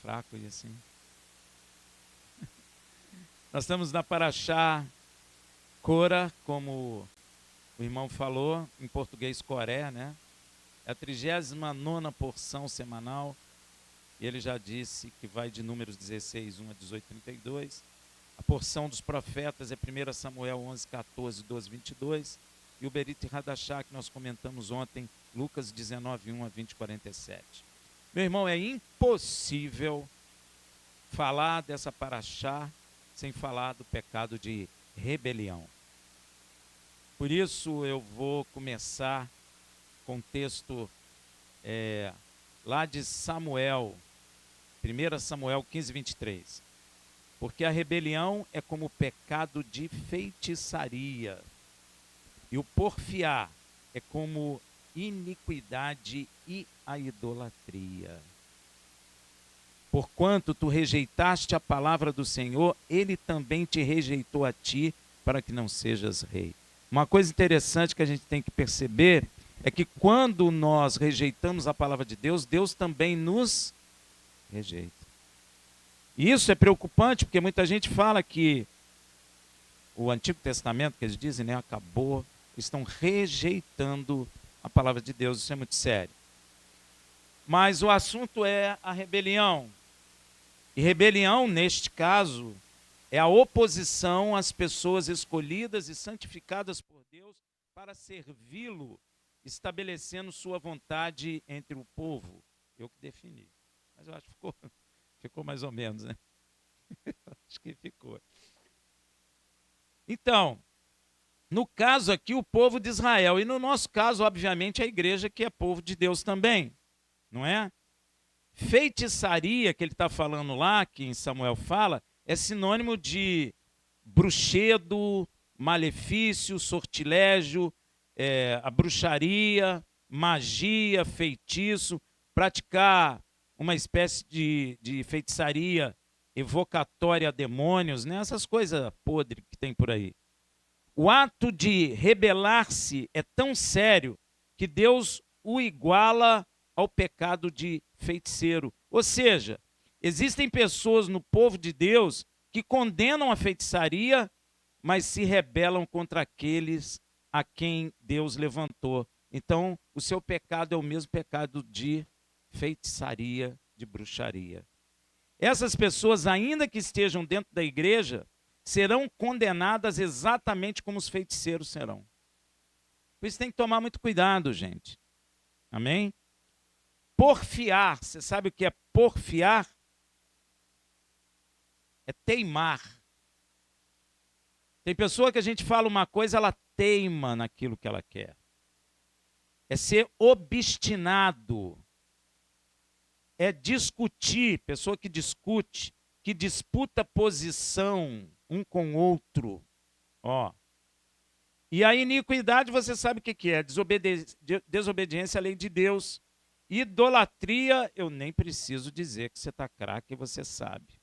fraco e assim. Nós estamos na Paraxá Cora, como o irmão falou, em português Coré, né? É a 39ª porção semanal. E ele já disse que vai de Números 16, 1 a 18, 32. A porção dos profetas é 1 Samuel 11, 14, 12, 22. E o Berit Hadashá, que nós comentamos ontem, Lucas 19, 1 a 20, 47. Meu irmão, é impossível falar dessa paraxá sem falar do pecado de rebelião. Por isso eu vou começar com o texto lá de Samuel, 1 Samuel 15, 23. Porque a rebelião é como o pecado de feitiçaria, e o porfiar é como iniquidade e a idolatria. Porquanto tu rejeitaste a palavra do Senhor, ele também te rejeitou a ti, para que não sejas rei. Uma coisa interessante que a gente tem que perceber é que quando nós rejeitamos a palavra de Deus, Deus também nos rejeita. E isso é preocupante, porque muita gente fala que o Antigo Testamento, que eles dizem, né, acabou, estão rejeitando a palavra de Deus. Isso é muito sério. Mas o assunto é a rebelião. E rebelião, neste caso, é a oposição às pessoas escolhidas e santificadas por Deus para servi-lo, estabelecendo sua vontade entre o povo. Eu que defini. Mas eu acho que ficou mais ou menos, né? Acho que ficou. Então, no caso aqui, o povo de Israel. E no nosso caso, obviamente, a igreja, que é povo de Deus também. Não é? Feitiçaria, que ele está falando lá, que em Samuel fala, é sinônimo de bruxedo, malefício, sortilégio, a bruxaria, magia, feitiço, praticar uma espécie de feitiçaria evocatória a demônios, né? Essas coisas podres que tem por aí. O ato de rebelar-se é tão sério que Deus o iguala ao pecado de feiticeiro. Ou seja, existem pessoas no povo de Deus que condenam a feitiçaria, mas se rebelam contra aqueles a quem Deus levantou. Então, o seu pecado é o mesmo pecado de feitiçaria, de bruxaria. Essas pessoas, ainda que estejam dentro da igreja, serão condenadas exatamente como os feiticeiros serão. Por isso tem que tomar muito cuidado, gente. Amém? Porfiar, você sabe o que é porfiar? É teimar. Tem pessoa que a gente fala uma coisa, ela teima naquilo que ela quer. É ser obstinado. É discutir, pessoa que discute, que disputa posição um com o outro. Ó. E a iniquidade, você sabe o que é? Desobediência à lei de Deus. Idolatria, eu nem preciso dizer que você está craque e você sabe.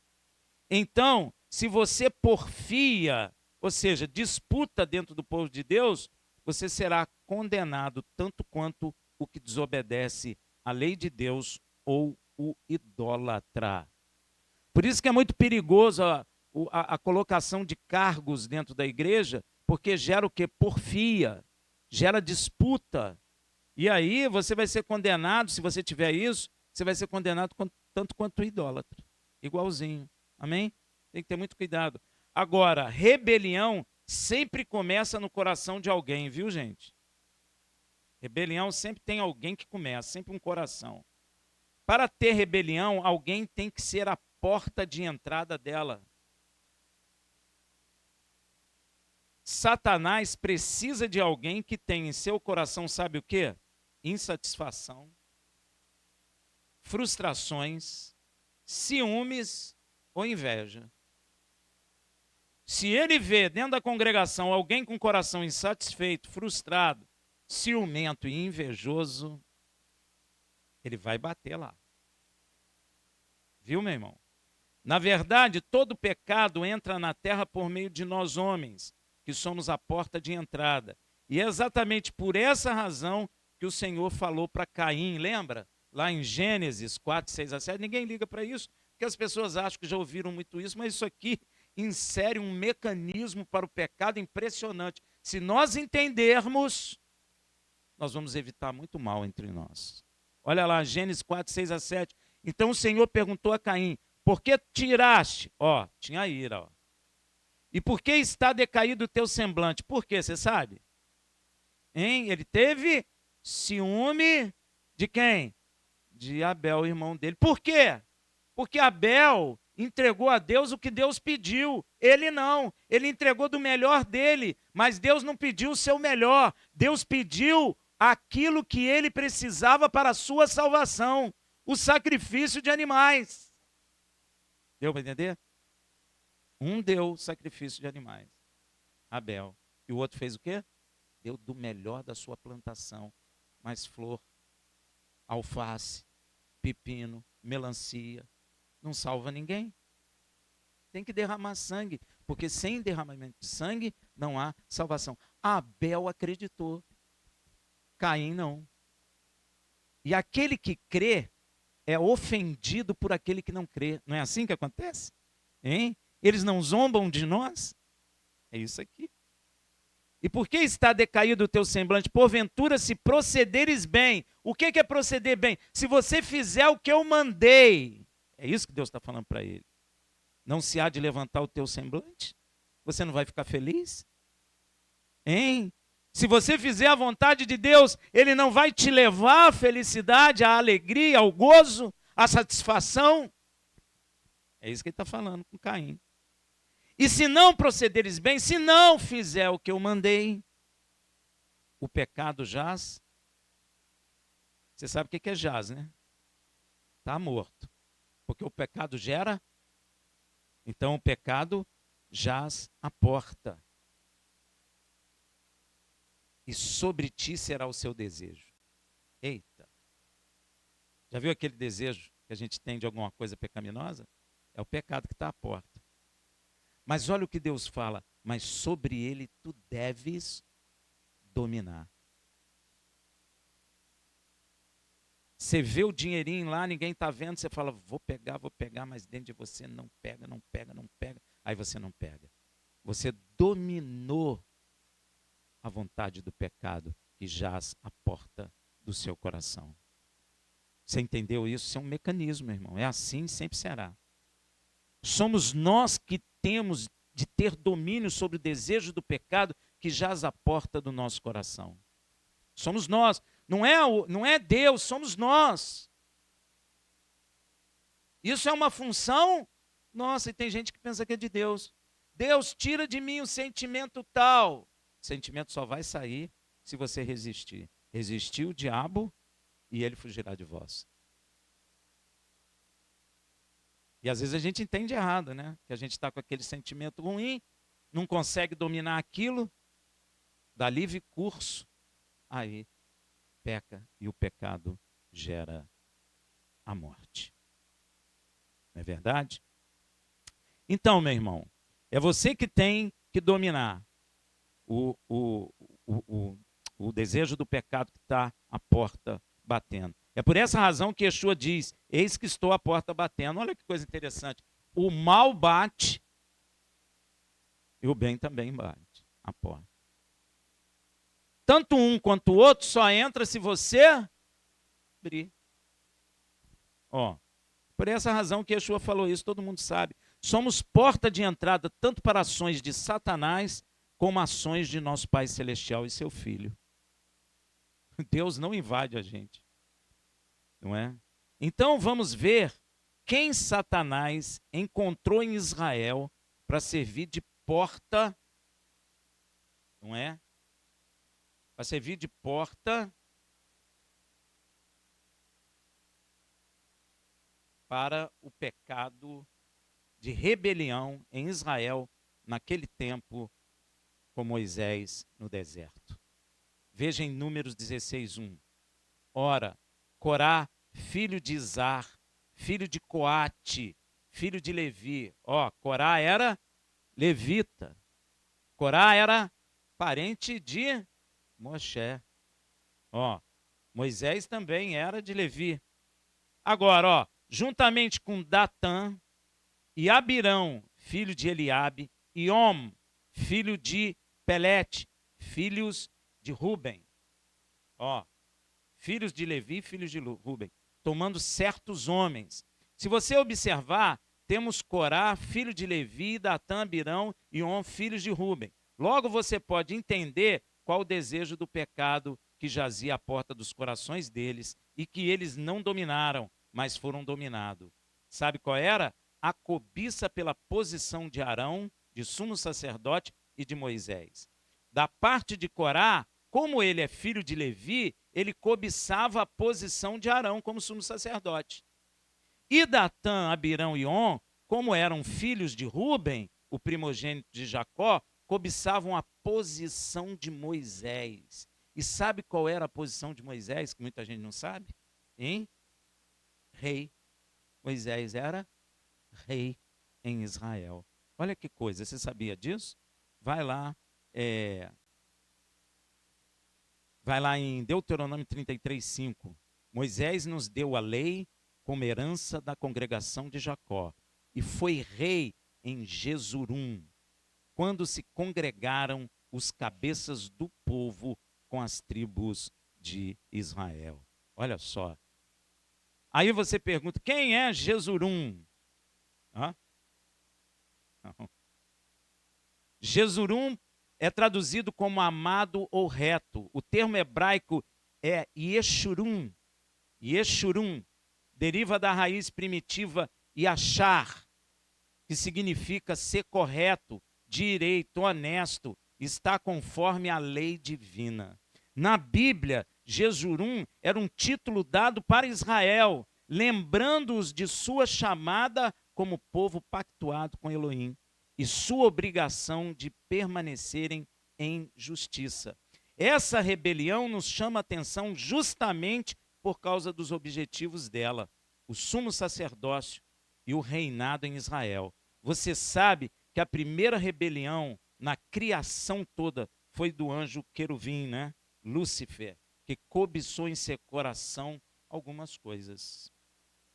Então, se você porfia, ou seja, disputa dentro do povo de Deus, você será condenado tanto quanto o que desobedece à lei de Deus ou o idólatra. Por isso que é muito perigoso a colocação de cargos dentro da igreja, porque gera o quê? Porfia, gera disputa. E aí você vai ser condenado, se você tiver isso, você vai ser condenado tanto quanto o idólatra. Igualzinho. Amém? Tem que ter muito cuidado. Agora, rebelião sempre começa no coração de alguém, viu, gente? Rebelião sempre tem alguém que começa, sempre um coração. Para ter rebelião, alguém tem que ser a porta de entrada dela. Satanás precisa de alguém que tenha em seu coração, sabe o quê? Insatisfação, frustrações, ciúmes ou inveja. Se ele vê dentro da congregação alguém com coração insatisfeito, frustrado, ciumento e invejoso, ele vai bater lá. Viu, meu irmão? Na verdade, todo pecado entra na terra por meio de nós homens, que somos a porta de entrada. E é exatamente por essa razão que o Senhor falou para Caim, lembra? Lá em Gênesis 4, 6 a 7, ninguém liga para isso. porque as pessoas acham que já ouviram muito isso, mas isso aqui insere um mecanismo para o pecado impressionante. Se nós entendermos, nós vamos evitar muito mal entre nós. Olha lá, Gênesis 4, 6 a 7. Então o Senhor perguntou a Caim, por que tiraste? Ó, tinha ira, ó. E por que está decaído o teu semblante? Por quê, você sabe? Hein? Ele teve ciúme de quem? De Abel, o irmão dele. Por quê? Porque Abel entregou a Deus o que Deus pediu. Ele não. Ele entregou do melhor dele. Mas Deus não pediu o seu melhor. Deus pediu aquilo que ele precisava para a sua salvação. O sacrifício de animais. Deu para entender? Um deu sacrifício de animais. Abel. E o outro fez o quê? Deu do melhor da sua plantação. Mais flor, alface, pepino, melancia. Não salva ninguém. Tem que derramar sangue, porque sem derramamento de sangue não há salvação. Abel acreditou, Caim não. E aquele que crê é ofendido por aquele que não crê. Não é assim que acontece? Hein? Eles não zombam de nós? É isso aqui. E por que está decaído o teu semblante? Porventura, se procederes bem. O que é proceder bem? Se você fizer o que eu mandei. É isso que Deus está falando para ele. Não se há de levantar o teu semblante? Você não vai ficar feliz? Hein? Se você fizer a vontade de Deus, Ele não vai te levar à felicidade, à alegria, ao gozo, à satisfação? É isso que ele está falando com Caim. E se não procederes bem, se não fizer o que eu mandei, o pecado jaz. Você sabe o que é jaz, né? Está morto. Porque o pecado gera, então o pecado jaz à porta. E sobre ti será o seu desejo. Eita! Já viu aquele desejo que a gente tem de alguma coisa pecaminosa? É o pecado que está à porta. Mas olha o que Deus fala, mas sobre ele tu deves dominar. Você vê o dinheirinho lá, ninguém está vendo, você fala, vou pegar, mas dentro de você não pega, não pega, não pega. Aí você não pega. Você dominou a vontade do pecado que jaz à porta do seu coração. Você entendeu isso? Isso é um mecanismo, irmão. É assim, sempre será. Somos nós que temos de ter domínio sobre o desejo do pecado que jaz à porta do nosso coração. Somos nós. Não é Deus, somos nós. Isso é uma função nossa, e tem gente que pensa que é de Deus. Deus, tira de mim o sentimento tal. O sentimento só vai sair se você resistir. Resistir o diabo e ele fugirá de vós. E às vezes a gente entende errado, né? Que a gente está com aquele sentimento ruim, não consegue dominar aquilo, dá livre curso, aí peca e o pecado gera a morte. Não é verdade? Então, meu irmão, é você que tem que dominar o desejo do pecado que está à porta batendo. É por essa razão que Yeshua diz, eis que estou à porta batendo. Olha que coisa interessante. O mal bate e o bem também bate à porta. Tanto um quanto o outro só entra se você abrir. Ó, por essa razão que Yeshua falou isso, todo mundo sabe. Somos porta de entrada tanto para ações de Satanás como ações de nosso Pai Celestial e seu Filho. Deus não invade a gente. Não é? Então vamos ver quem Satanás encontrou em Israel para servir de porta, não é? Para servir de porta para o pecado de rebelião em Israel naquele tempo com Moisés no deserto. Veja em Números 16:1. Ora, Corá, filho de Izar, filho de Coate, filho de Levi. Ó, Corá era levita. Corá era parente de Moshe. Ó, Moisés também era de Levi. Agora, ó, juntamente com Datã e Abirão, filho de Eliabe, e Om, filho de Pelete, filhos de Ruben. Ó, filhos de Levi, filhos de Ruben, tomando certos homens. Se você observar, temos Corá, filho de Levi, Datã, Abirão e On, filhos de Ruben. Logo você pode entender qual o desejo do pecado que jazia à porta dos corações deles e que eles não dominaram, mas foram dominados. Sabe qual era? A cobiça pela posição de Arão, de sumo sacerdote e de Moisés. Da parte de Corá, como ele é filho de Levi, ele cobiçava a posição de Arão como sumo sacerdote. E Datã, Abirão e On, como eram filhos de Ruben, o primogênito de Jacó, cobiçavam a posição de Moisés. E sabe qual era a posição de Moisés, que muita gente não sabe? Hein? Rei. Moisés era rei em Israel. Olha que coisa, você sabia disso? Vai lá em Deuteronômio 33:5. Moisés nos deu a lei como herança da congregação de Jacó e foi rei em Jesurum, quando se congregaram os cabeças do povo com as tribos de Israel. Olha só. Aí você pergunta, quem é Jesurum? Hã? Não. Jesurum é traduzido como amado ou reto. O termo hebraico é Yeshurum. Yeshurum deriva da raiz primitiva Yachar, que significa ser correto, direito, honesto, está conforme a lei divina. Na Bíblia, Jesurum era um título dado para Israel, lembrando-os de sua chamada como povo pactuado com Elohim e sua obrigação de permanecerem em justiça. Essa rebelião nos chama a atenção justamente por causa dos objetivos dela, o sumo sacerdócio e o reinado em Israel. Você sabe que a primeira rebelião na criação toda foi do anjo querubim, né? Lúcifer, que cobiçou em seu coração algumas coisas,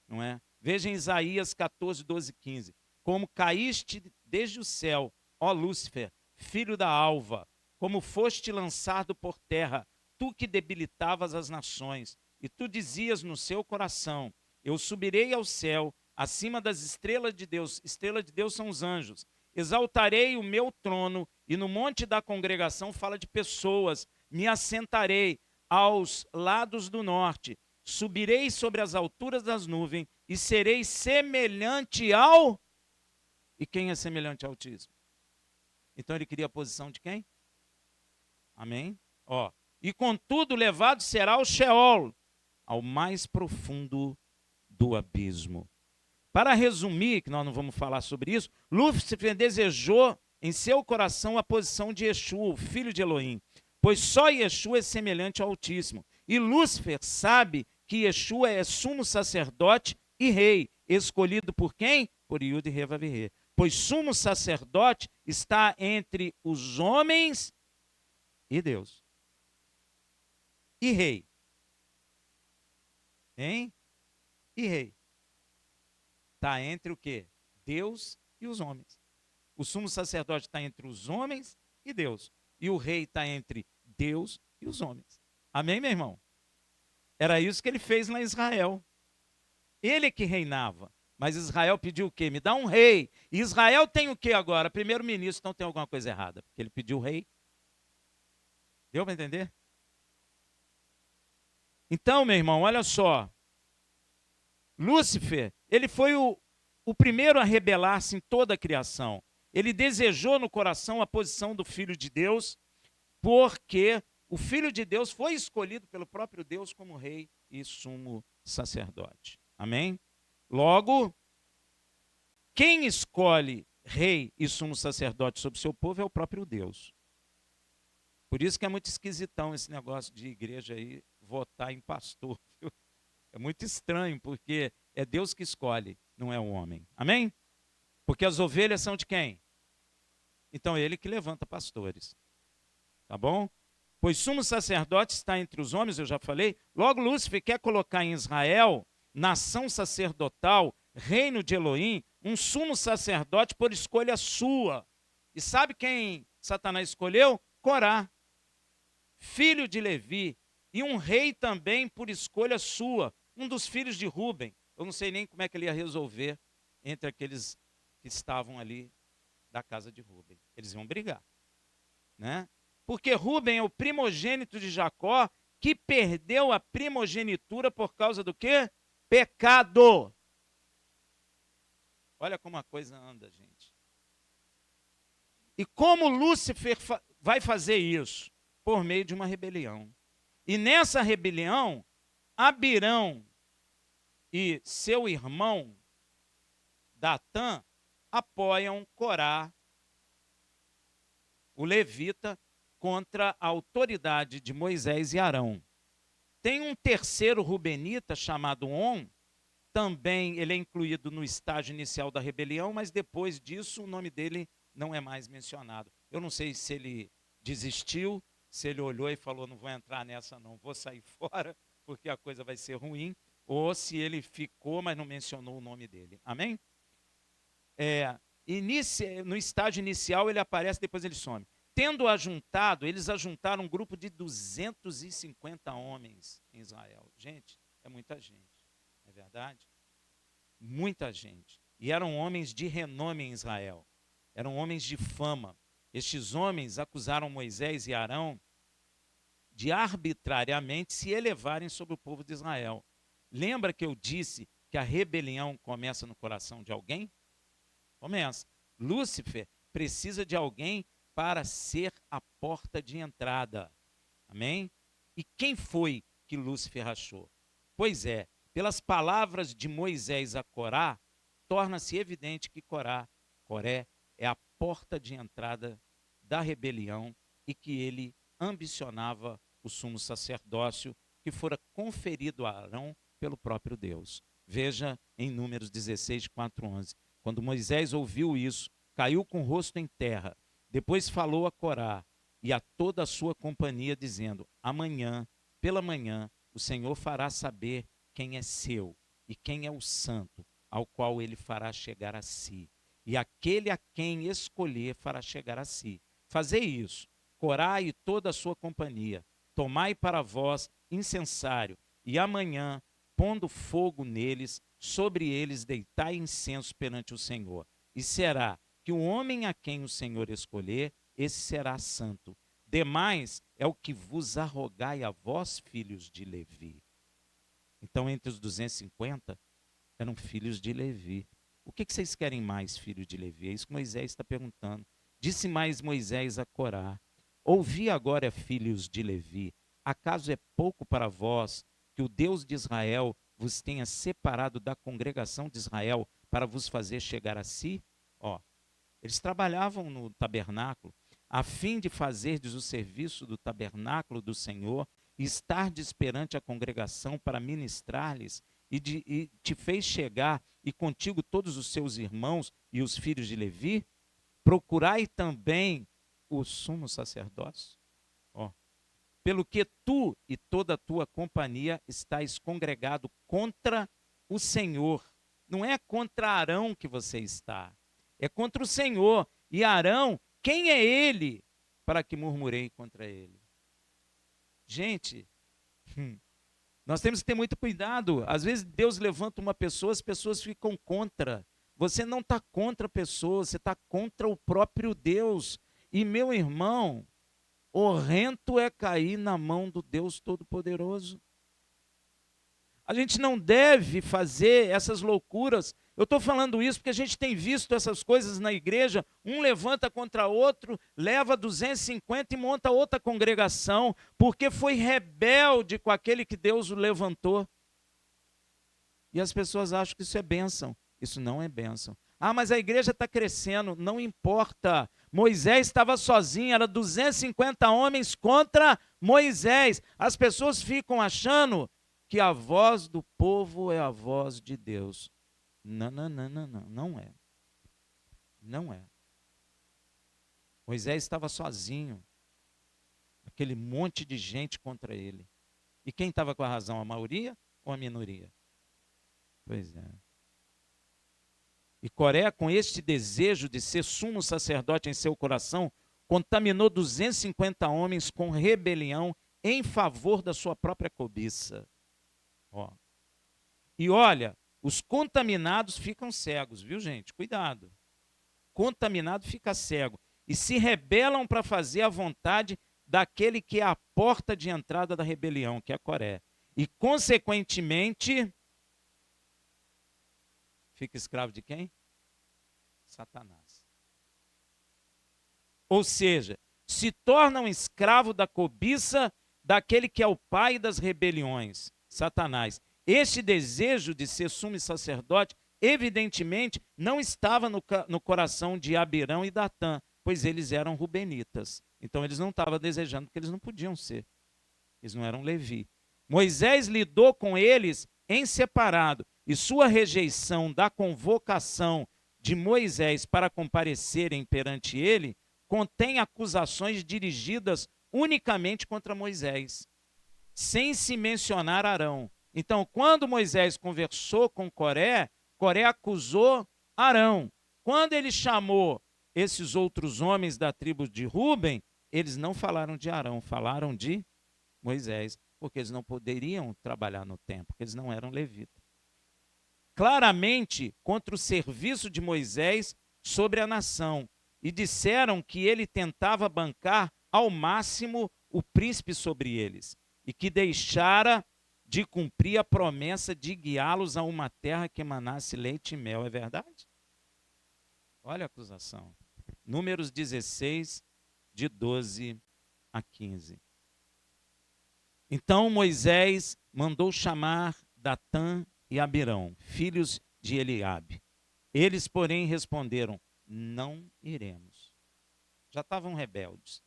não é? Veja em Isaías 14, 12, 15. Como caíste desde o céu, ó Lúcifer, filho da alva, como foste lançado por terra, tu que debilitavas as nações, e tu dizias no seu coração, eu subirei ao céu, acima das estrelas de Deus são os anjos, exaltarei o meu trono, e no monte da congregação fala de pessoas, me assentarei aos lados do norte, subirei sobre as alturas das nuvens, e serei semelhante ao... E quem é semelhante ao Altíssimo? Então ele queria a posição de quem? Amém? Ó. E contudo levado será ao Sheol, ao mais profundo do abismo. Para resumir, que nós não vamos falar sobre isso, Lúcifer desejou em seu coração a posição de Yeshua, o filho de Elohim, pois só Yeshua é semelhante ao Altíssimo. E Lúcifer sabe que Yeshua é sumo sacerdote e rei, escolhido por quem? Por Yud e Revavirê. Pois sumo sacerdote está entre os homens e Deus. E rei. Hein? E rei. Está entre o quê? Deus e os homens. O sumo sacerdote está entre os homens e Deus. E o rei está entre Deus e os homens. Amém, meu irmão? Era isso que ele fez lá em Israel. Ele que reinava. Mas Israel pediu o quê? Me dá um rei. E Israel tem o quê agora? Primeiro-ministro, então tem alguma coisa errada. Porque ele pediu rei. Deu para entender? Então, meu irmão, olha só. Lúcifer, ele foi o primeiro a rebelar-se em toda a criação. Ele desejou no coração a posição do Filho de Deus, porque o Filho de Deus foi escolhido pelo próprio Deus como rei e sumo sacerdote. Amém? Logo, quem escolhe rei e sumo sacerdote sobre o seu povo é o próprio Deus. Por isso que é muito esquisitão esse negócio de igreja aí votar em pastor. Viu? É muito estranho, porque é Deus que escolhe, não é o homem. Amém? Porque as ovelhas são de quem? Então é ele que levanta pastores. Tá bom? Pois sumo sacerdote está entre os homens, eu já falei. Logo, Lúcifer quer colocar em Israel nação sacerdotal, reino de Elohim, um sumo sacerdote por escolha sua. E sabe quem Satanás escolheu? Corá, filho de Levi, e um rei também por escolha sua, um dos filhos de Ruben. Eu não sei nem como é que ele ia resolver entre aqueles que estavam ali da casa de Ruben. Eles iam brigar, né? Porque Ruben é o primogênito de Jacó, que perdeu a primogenitura por causa do quê? Pecado. Olha como a coisa anda, gente. E como Lúcifer vai fazer isso? Por meio de uma rebelião. E nessa rebelião, Abirão e seu irmão Datã apoiam Corá, o levita, contra a autoridade de Moisés e Arão. Tem um terceiro rubenita chamado On, também ele é incluído no estágio inicial da rebelião, mas depois disso o nome dele não é mais mencionado. Eu não sei se ele desistiu, se ele olhou e falou, não vou entrar nessa não, vou sair fora, porque a coisa vai ser ruim, ou se ele ficou, mas não mencionou o nome dele. Amém? No estágio inicial ele aparece, depois ele some. Tendo ajuntado, eles ajuntaram um grupo de 250 homens em Israel. Gente, é muita gente, não é verdade? Muita gente. E eram homens de renome em Israel. Eram homens de fama. Estes homens acusaram Moisés e Arão de arbitrariamente se elevarem sobre o povo de Israel. Lembra que eu disse que a rebelião começa no coração de alguém? Começa. Lúcifer precisa de alguém para ser a porta de entrada. Amém? E quem foi que Lúcifer achou? Pois é, pelas palavras de Moisés a Corá, torna-se evidente que Coré, é a porta de entrada da rebelião e que ele ambicionava o sumo sacerdócio que fora conferido a Arão pelo próprio Deus. Veja em Números 16, 4, 11. Quando Moisés ouviu isso, caiu com o rosto em terra. Depois falou a Corá e a toda a sua companhia, dizendo: amanhã, pela manhã, o Senhor fará saber quem é seu e quem é o santo, ao qual ele fará chegar a si. E aquele a quem escolher fará chegar a si. Fazei isso, Corá e toda a sua companhia. Tomai para vós incensário, e amanhã, pondo fogo neles, sobre eles deitai incenso perante o Senhor. E será que o homem a quem o Senhor escolher, esse será santo. Demais é o que vos arrogai a vós, filhos de Levi. Então, entre os 250, eram filhos de Levi. O que vocês querem mais, filhos de Levi? É isso que Moisés está perguntando. Disse mais Moisés a Corá: ouvi agora, filhos de Levi, acaso é pouco para vós que o Deus de Israel vos tenha separado da congregação de Israel para vos fazer chegar a si? Ó, eles trabalhavam no tabernáculo a fim de fazerdes o serviço do tabernáculo do Senhor e estardes perante a congregação para ministrar-lhes, e te fez chegar, e contigo todos os seus irmãos e os filhos de Levi. Procurai também o sumo sacerdócio, ó, pelo que tu e toda a tua companhia estáis congregado contra o Senhor. Não é contra Arão que você está, é contra o Senhor. E Arão, quem é ele para que murmurei contra ele? Gente, nós temos que ter muito cuidado. Às vezes Deus levanta uma pessoa, as pessoas ficam contra. Você não está contra a pessoa, você está contra o próprio Deus. E meu irmão, horrendo é cair na mão do Deus Todo-Poderoso. A gente não deve fazer essas loucuras. Eu estou falando isso porque a gente tem visto essas coisas na igreja. Um levanta contra outro, leva 250 e monta outra congregação, porque foi rebelde com aquele que Deus o levantou. E as pessoas acham que isso é bênção. Isso não é bênção. Ah, mas a igreja está crescendo. Não importa. Moisés estava sozinho, era 250 homens contra Moisés. As pessoas ficam achando que a voz do povo é a voz de Deus. Não, não, não, não, não, não é. Não é. Moisés estava sozinho. Aquele monte de gente contra ele. E quem estava com a razão? A maioria ou a minoria? Pois é. E Coré, com este desejo de ser sumo sacerdote em seu coração, contaminou 250 homens com rebelião em favor da sua própria cobiça. Ó. E olha, os contaminados ficam cegos, viu, gente? Cuidado. Contaminado fica cego. E se rebelam para fazer a vontade daquele que é a porta de entrada da rebelião, que é Coré. E, consequentemente, fica escravo de quem? Satanás. Ou seja, se torna um escravo da cobiça daquele que é o pai das rebeliões, Satanás. Este desejo de ser sumo sacerdote, evidentemente, não estava no coração de Abirão e Datã, pois eles eram rubenitas. Então eles não estavam desejando, porque eles não podiam ser. Eles não eram Levi. Moisés lidou com eles em separado, e sua rejeição da convocação de Moisés para comparecerem perante ele contém acusações dirigidas unicamente contra Moisés, sem se mencionar Arão. Então, quando Moisés conversou com Coré, Coré acusou Arão. Quando ele chamou esses outros homens da tribo de Ruben, eles não falaram de Arão, falaram de Moisés, porque eles não poderiam trabalhar no templo, porque eles não eram levitas. Claramente contra o serviço de Moisés sobre a nação, e disseram que ele tentava bancar ao máximo o príncipe sobre eles, e que deixara de cumprir a promessa de guiá-los a uma terra que emanasse leite e mel. É verdade? Olha a acusação. Números 16, de 12 a 15. Então Moisés mandou chamar Datã e Abirão, filhos de Eliabe. Eles, porém, responderam: não iremos. Já estavam rebeldes.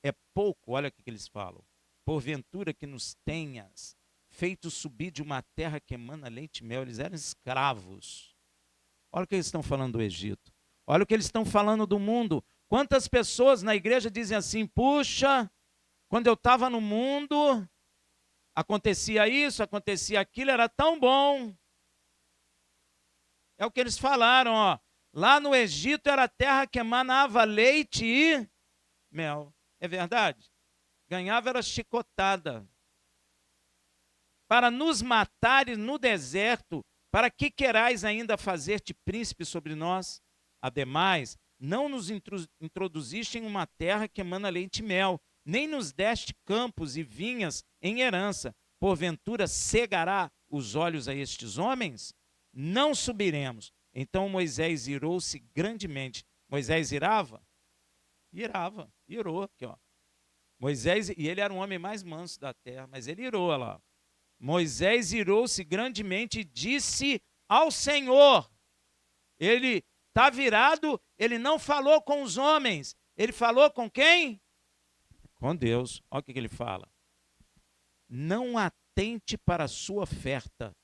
É pouco, olha o que eles falam. Porventura que nos tenhas feito subir de uma terra que emana leite e mel. Eles eram escravos. Olha o que eles estão falando do Egito. Olha o que eles estão falando do mundo. Quantas pessoas na igreja dizem assim: puxa, quando eu estava no mundo, acontecia isso, acontecia aquilo, era tão bom. É o que eles falaram, ó. Lá no Egito era a terra que emanava leite e mel. É verdade? Ganhava era chicotada. Para nos matares no deserto, para que querais ainda fazer-te príncipe sobre nós? Ademais, não nos introduziste em uma terra que emana leite e mel, nem nos deste campos e vinhas em herança. Porventura cegará os olhos a estes homens? Não subiremos. Então Moisés irou-se grandemente. Moisés irava? Irou aqui, ó. Moisés, e ele era um homem mais manso da terra, mas ele irou, olha lá. Moisés irou-se grandemente e disse ao Senhor. Ele está virado, ele não falou com os homens, ele falou com quem? Com Deus. Olha o que ele fala. Não atente para a sua oferta,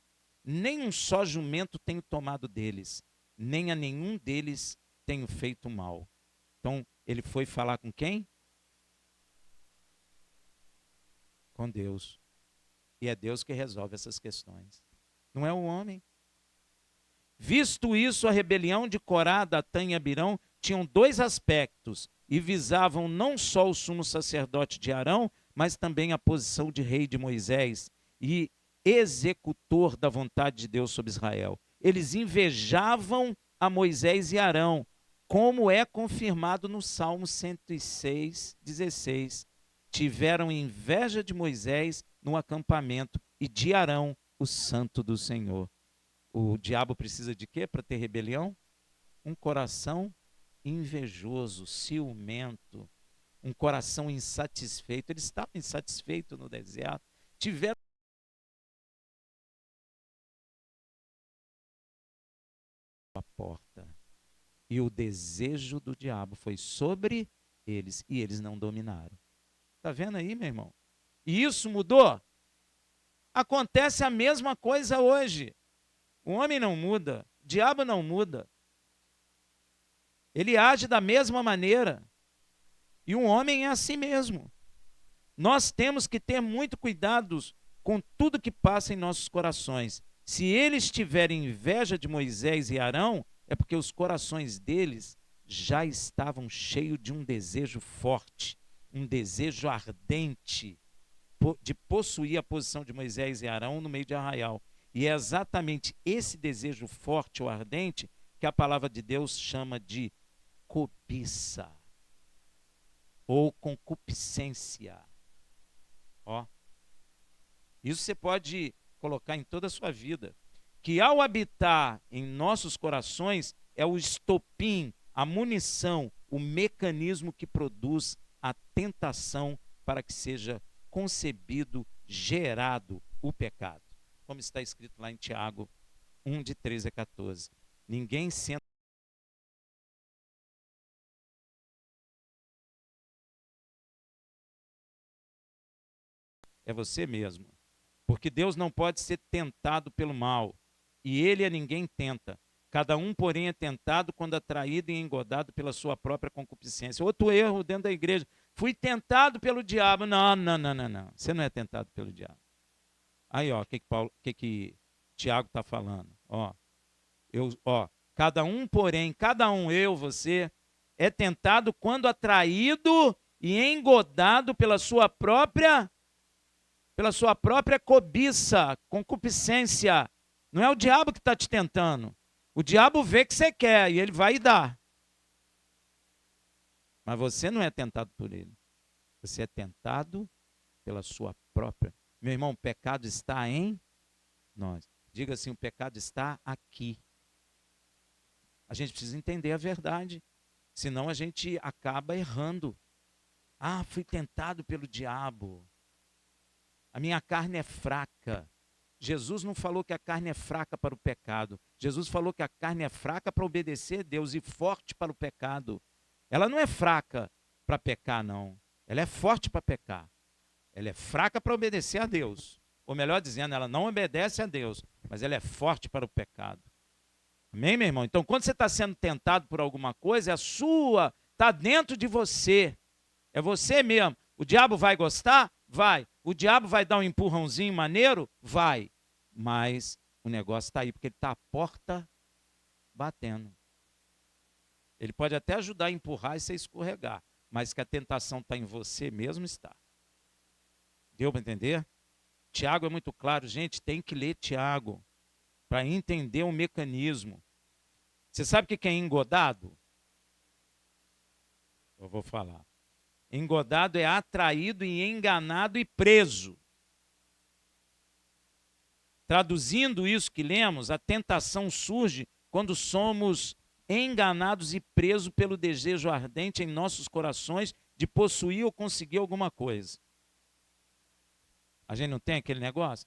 nem um só jumento tenho tomado deles, nem a nenhum deles tenho feito mal. Então, ele foi falar com quem? Com Deus. E é Deus que resolve essas questões. Não é o homem. Visto isso, a rebelião de Corá, Datã e Abirão tinham dois aspectos e visavam não só o sumo sacerdote de Arão, mas também a posição de rei de Moisés e executor da vontade de Deus sobre Israel. Eles invejavam a Moisés e Arão, como é confirmado no Salmo 106, 16. Tiveram inveja de Moisés no acampamento e de Arão, o santo do Senhor. O diabo precisa de quê para ter rebelião? Um coração invejoso, ciumento, um coração insatisfeito. Eles estavam insatisfeitos no deserto, tiveram a porta. E o desejo do diabo foi sobre eles, e eles não dominaram. Está vendo aí, meu irmão? E isso mudou? Acontece a mesma coisa hoje. O homem não muda, o diabo não muda. Ele age da mesma maneira. E um homem é assim mesmo. Nós temos que ter muito cuidado com tudo que passa em nossos corações. Se eles tiverem inveja de Moisés e Arão, é porque os corações deles já estavam cheios de um desejo forte, um desejo ardente de possuir a posição de Moisés e Arão no meio de Arraial. E é exatamente esse desejo forte ou ardente que a palavra de Deus chama de cobiça ou concupiscência. Ó, isso você pode colocar em toda a sua vida, que ao habitar em nossos corações é o estopim, a munição, o mecanismo que produz a tentação para que seja concebido, gerado o pecado. Como está escrito lá em Tiago 1, de 13 a 14. Ninguém senta. É você mesmo. Porque Deus não pode ser tentado pelo mal, e ele a ninguém tenta. Cada um, porém, é tentado quando atraído e engodado pela sua própria concupiscência. Outro erro dentro da igreja. Fui tentado pelo diabo. Não, não, não, não, não. Você não é tentado pelo diabo. Aí, ó, que Tiago está falando? Cada um, porém, cada um, eu, você, é tentado quando atraído e engodado pela sua própria cobiça, concupiscência. Não é o diabo que está te tentando. O diabo vê que você quer e ele vai dar. Mas você não é tentado por ele. Você é tentado pela sua própria. Meu irmão, o pecado está em nós. Diga assim, o pecado está aqui. A gente precisa entender a verdade. Senão a gente acaba errando. Ah, fui tentado pelo diabo. A minha carne é fraca. Jesus não falou que a carne é fraca para o pecado. Jesus falou que a carne é fraca para obedecer a Deus e forte para o pecado. Ela não é fraca para pecar, não. Ela é forte para pecar. Ela é fraca para obedecer a Deus. Ou melhor dizendo, ela não obedece a Deus, mas ela é forte para o pecado. Amém, meu irmão? Então, quando você está sendo tentado por alguma coisa, é a sua, está dentro de você. É você mesmo. O diabo vai gostar? Vai. O diabo vai dar um empurrãozinho maneiro? Vai. Mas o negócio está aí, porque ele está à porta batendo. Ele pode até ajudar a empurrar e você escorregar, mas que a tentação está em você mesmo, está. Deu para entender? Tiago é muito claro, gente, tem que ler Tiago para entender o mecanismo. Você sabe o que é engodado? Eu vou falar. Engodado é atraído e enganado e preso. Traduzindo isso que lemos, a tentação surge quando somos enganados e presos pelo desejo ardente em nossos corações de possuir ou conseguir alguma coisa. A gente não tem aquele negócio?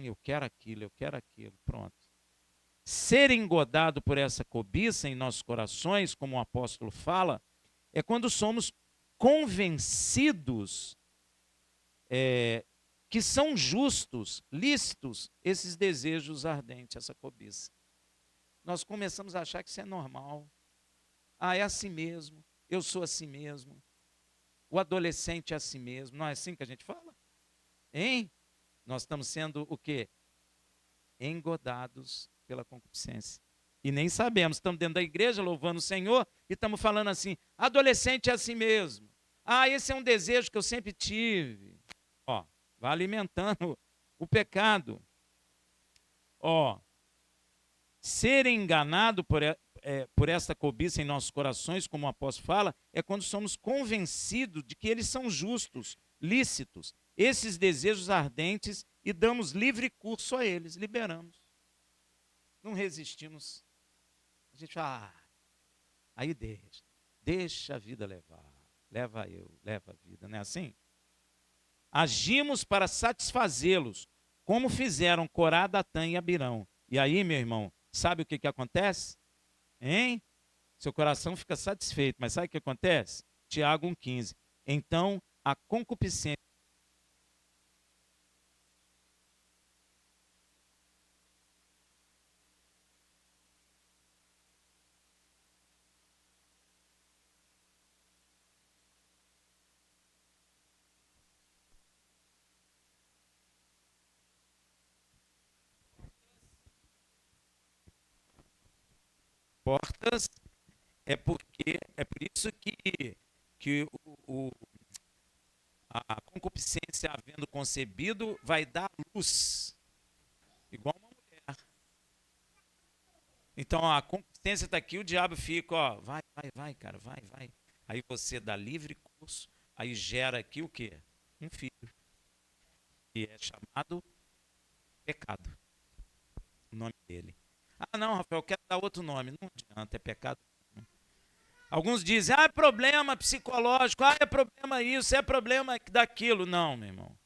Eu quero aquilo, pronto. Ser engodado por essa cobiça em nossos corações, como o apóstolo fala, é quando somos convencidos que são justos, lícitos, esses desejos ardentes, essa cobiça. Nós começamos a achar que isso é normal. Ah, é assim mesmo, eu sou assim mesmo. O adolescente é assim mesmo. Não é assim que a gente fala? Hein? Nós estamos sendo o quê? Engodados pela concupiscência. E nem sabemos, estamos dentro da igreja louvando o Senhor e estamos falando assim, adolescente é assim mesmo. Ah, esse é um desejo que eu sempre tive. Ó, vai alimentando o pecado. Ó, ser enganado por essa cobiça em nossos corações, como o apóstolo fala, é quando somos convencidos de que eles são justos, lícitos, esses desejos ardentes, e damos livre curso a eles, liberamos. Não resistimos. A gente fala, aí deixa a vida levar, leva a vida, não é assim? Agimos para satisfazê-los, como fizeram Corá, Datã e Abirão. E aí, meu irmão, sabe o que acontece? Hein? Seu coração fica satisfeito, mas sabe o que acontece? Tiago 1,15. Então, a concupiscência. Portas é por isso que a concupiscência, havendo concebido, vai dar luz, igual uma mulher. Então a concupiscência está aqui, o diabo fica, ó, vai, cara, vai. Aí você dá livre curso, aí gera aqui o quê? Um filho, que é chamado pecado, o nome dele. Ah, não, Rafael, eu quero dar outro nome. Não adianta, é pecado. Alguns dizem, é problema psicológico, é problema isso, é problema daquilo. Não, meu irmão,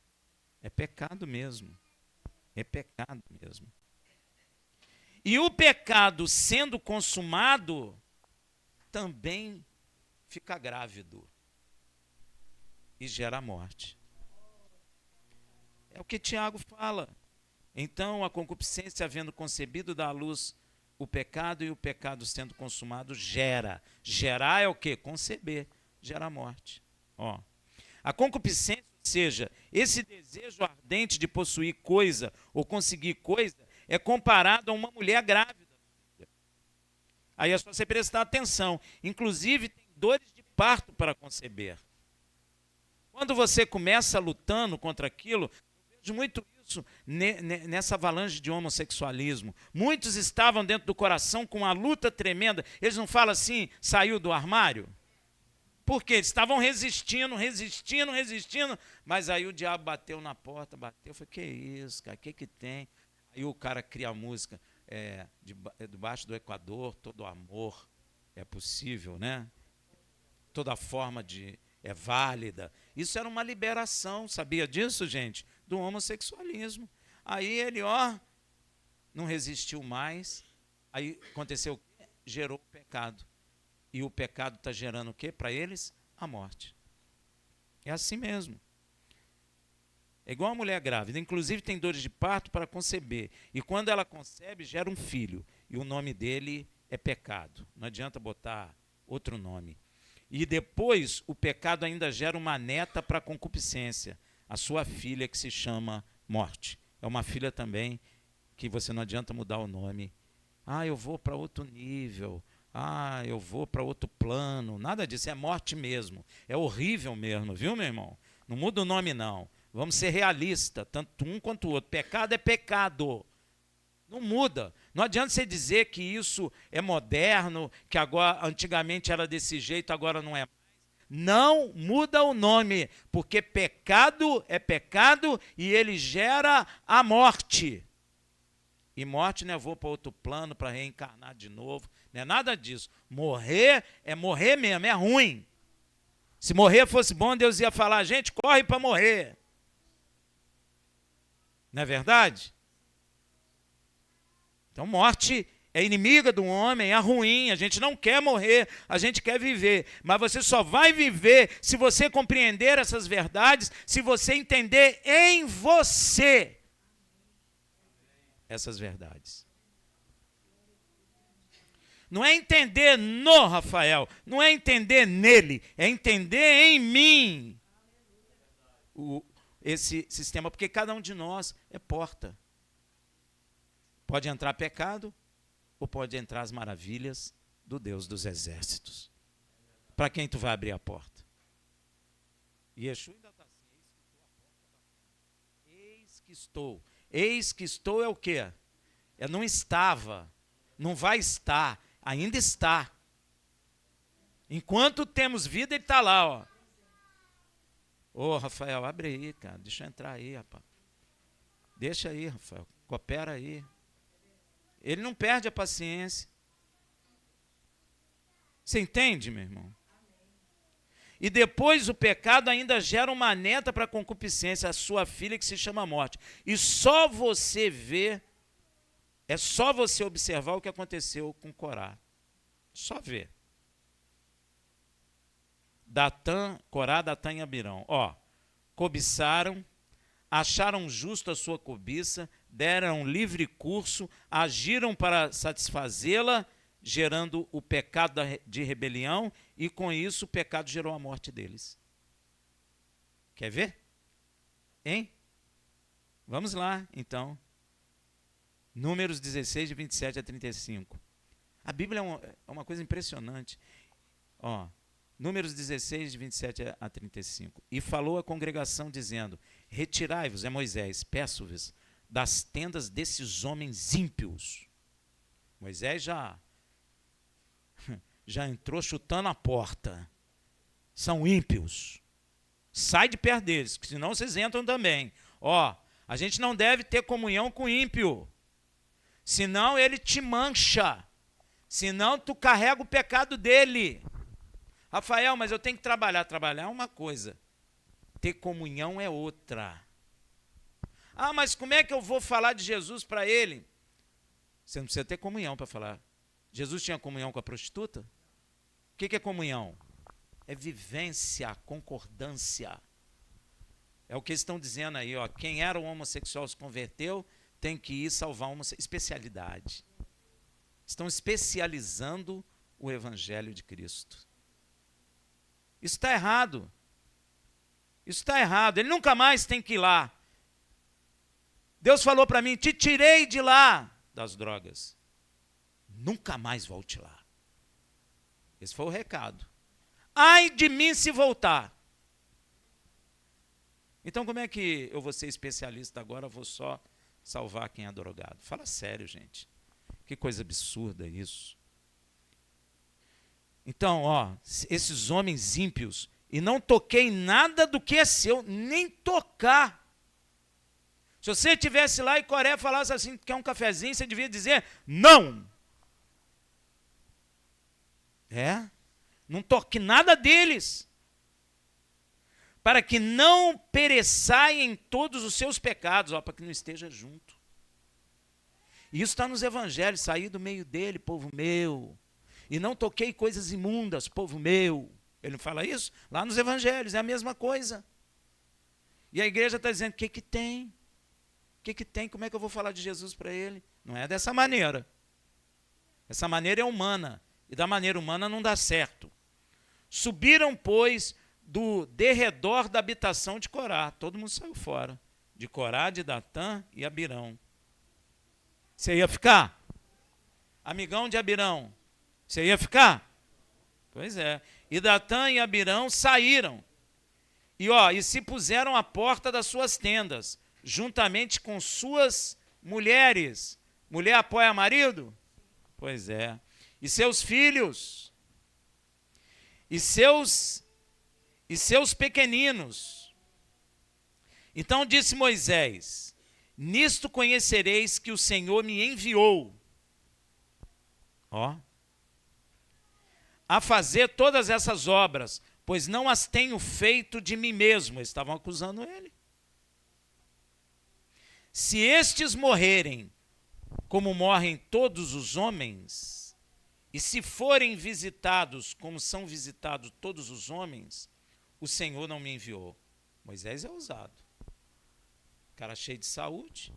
é pecado mesmo. É pecado mesmo. E o pecado sendo consumado, também fica grávido e gera morte. É o que Tiago fala. Então, a concupiscência, havendo concebido, dá à luz o pecado, e o pecado sendo consumado gera. Gerar é o quê? Conceber. Gera morte. Ó. A concupiscência, ou seja, esse desejo ardente de possuir coisa ou conseguir coisa, é comparado a uma mulher grávida. Aí é só você prestar atenção. Inclusive, tem dores de parto para conceber. Quando você começa lutando contra aquilo, eu vejo muito isso nessa avalanche de homossexualismo. Muitos estavam dentro do coração com uma luta tremenda. Eles não falam assim, saiu do armário? Porque eles estavam resistindo, mas aí o diabo bateu na porta, bateu, falei, que isso, cara, que tem? Aí o cara cria a música, debaixo do Equador, todo amor é possível, né? Toda forma é válida. Isso era uma liberação, sabia disso, gente? Do homossexualismo. Aí ele, não resistiu mais, aí aconteceu o quê? Gerou o pecado. E o pecado está gerando o quê para eles? A morte. É assim mesmo. É igual a mulher grávida. Inclusive tem dores de parto para conceber. E quando ela concebe, gera um filho. E o nome dele é pecado. Não adianta botar outro nome. E depois o pecado ainda gera uma neta para a concupiscência. A sua filha, que se chama morte. É uma filha também que você não adianta mudar o nome. Eu vou para outro nível. Eu vou para outro plano. Nada disso, é morte mesmo. É horrível mesmo, viu, meu irmão? Não muda o nome, não. Vamos ser realistas, tanto um quanto o outro. Pecado é pecado. Não muda. Não adianta você dizer que isso é moderno, que agora antigamente era desse jeito, agora não é mais. Não muda o nome, porque pecado é pecado e ele gera a morte. E morte não é vou para outro plano para reencarnar de novo. Não é nada disso. Morrer é morrer mesmo, é ruim. Se morrer fosse bom, Deus ia falar, gente, corre para morrer. Não é verdade? Então, morte é inimiga do homem, é ruim, a gente não quer morrer, a gente quer viver. Mas você só vai viver se você compreender essas verdades, se você entender em você essas verdades. Não é entender no Rafael, não é entender nele, é entender em mim esse sistema, porque cada um de nós é porta. Pode entrar pecado ou pode entrar as maravilhas do Deus dos exércitos. Para quem tu vai abrir a porta? E Yeshua ainda está assim, eis que estou. Eis que estou é o quê? Não estava, não vai estar, ainda está. Enquanto temos vida, ele está lá, ó. Rafael, abre aí, cara, deixa eu entrar aí, rapaz. Deixa aí, Rafael, coopera aí. Ele não perde a paciência. Você entende, meu irmão? E depois o pecado ainda gera uma neta para a concupiscência, a sua filha, que se chama morte. E só você vê, é só você observar o que aconteceu com Corá. Só ver. Corá, Datã e Abirão. Cobiçaram, acharam justo a sua cobiça, deram livre curso, agiram para satisfazê-la, gerando o pecado de rebelião, e com isso o pecado gerou a morte deles. Quer ver? Hein? Vamos lá, então. Números 16, de 27 a 35. A Bíblia é uma coisa impressionante. Ó, Números 16, de 27 a 35. E falou a congregação, dizendo: retirai-vos, é Moisés, peço-vos, das tendas desses homens ímpios. Moisés já entrou chutando a porta. São ímpios. Sai de perto deles, que senão vocês entram também. Ó, a gente não deve ter comunhão com ímpio. Senão ele te mancha. Senão tu carrega o pecado dele. Rafael, mas eu tenho que trabalhar. Trabalhar é uma coisa. Ter comunhão é outra. Ah, mas como é que eu vou falar de Jesus para ele? Você não precisa ter comunhão para falar. Jesus tinha comunhão com a prostituta? O que é comunhão? É vivência, concordância. É o que eles estão dizendo aí, ó. Quem era um homossexual se converteu, tem que ir salvar uma especialidade. Estão especializando o evangelho de Cristo. Isso está errado. Isso está errado. Ele nunca mais tem que ir lá. Deus falou para mim: te tirei de lá das drogas. Nunca mais volte lá. Esse foi o recado. Ai de mim se voltar. Então como é que eu vou ser especialista agora, vou só salvar quem é drogado? Fala sério, gente. Que coisa absurda isso. Então, ó, esses homens ímpios, e não toquei nada do que é seu, nem tocar. Se você estivesse lá e Coré falasse assim, quer um cafezinho, você devia dizer, não. Não toque nada deles, para que não pereçai em todos os seus pecados, ó, para que não esteja junto. E isso está nos evangelhos, saí do meio dele, povo meu, e não toquei coisas imundas, povo meu. Ele não fala isso? Lá nos evangelhos, é a mesma coisa. E a igreja está dizendo, o que tem? O que tem? Como é que eu vou falar de Jesus para ele? Não é dessa maneira. Essa maneira é humana, e da maneira humana não dá certo. Subiram, pois, do derredor da habitação de Corá. Todo mundo saiu fora. De Corá, de Datã e Abirão. Você ia ficar? Amigão de Abirão. Você ia ficar? Pois é. E Datã e Abirão saíram. E se puseram à porta das suas tendas, juntamente com suas mulheres. Mulher apoia marido? Pois é. E seus filhos. E seus pequeninos. Então disse Moisés: nisto conhecereis que o Senhor me enviou, a fazer todas essas obras, pois não as tenho feito de mim mesmo. Eles estavam acusando ele. Se estes morrerem, como morrem todos os homens, e se forem visitados como são visitados todos os homens, o Senhor não me enviou. Moisés é ousado. Cara cheio de saúde,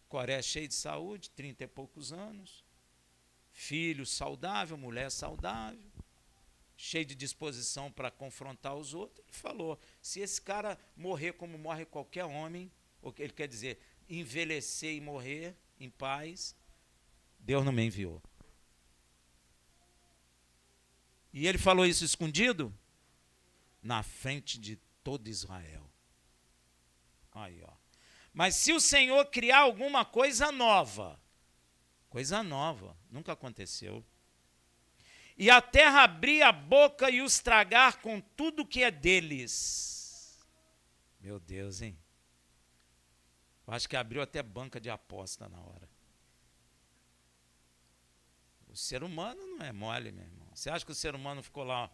Coré cheio de saúde, 30 e poucos anos, filho saudável, mulher saudável, cheio de disposição para confrontar os outros. Ele falou, se esse cara morrer como morre qualquer homem, ele quer dizer, envelhecer e morrer em paz, Deus não me enviou. E ele falou isso escondido? Na frente de todo Israel. Aí, ó. Mas se o Senhor criar alguma coisa nova, nunca aconteceu, e a terra abrir a boca e os tragar com tudo que é deles. Meu Deus, hein? Eu acho que abriu até banca de aposta na hora. O ser humano não é mole, meu irmão. Você acha que o ser humano ficou lá,